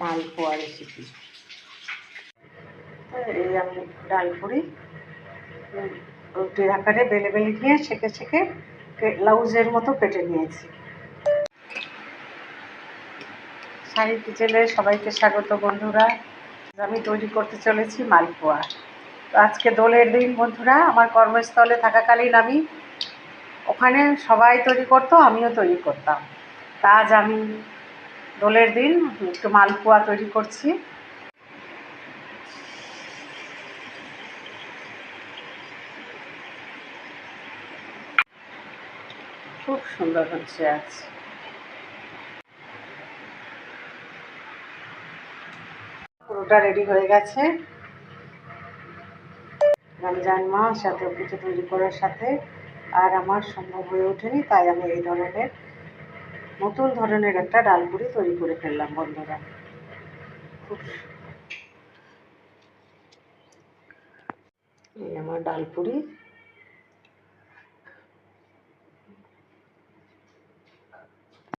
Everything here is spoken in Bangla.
মালপোয়া রেসিপি। এই আমি ডালপুরি রুটির আকারে বেলে বেলে নিয়ে ছেঁকে ছেঁকে লাউজের মতো কেটে নিয়েছি। শাড়ি কিচেনে সবাইকে স্বাগত বন্ধুরা। আমি তৈরি করতে চলেছি মালপোয়া। তো আজকে দোলের দিন বন্ধুরা, আমার কর্মস্থলে থাকাকালীন আমি ওখানে সবাই তৈরি করতো, আমিও তৈরি করতাম। তা আজ আমি দোলের দিন একটু মালপোয়া তৈরি করছি। খুব সুন্দর হচ্ছে আজ। পুরোটা রেডি হয়ে গেছে। রমজান মাস এত কিছু তৈরি করার সাথে আর আমার সম্ভব হয়ে ওঠেনি, তাই আমি এই ধরনের নতুন ধরনের একটা ডালপুরি তৈরি করে ফেললাম বন্ধুরা। খুব এই আমার ডালপুরি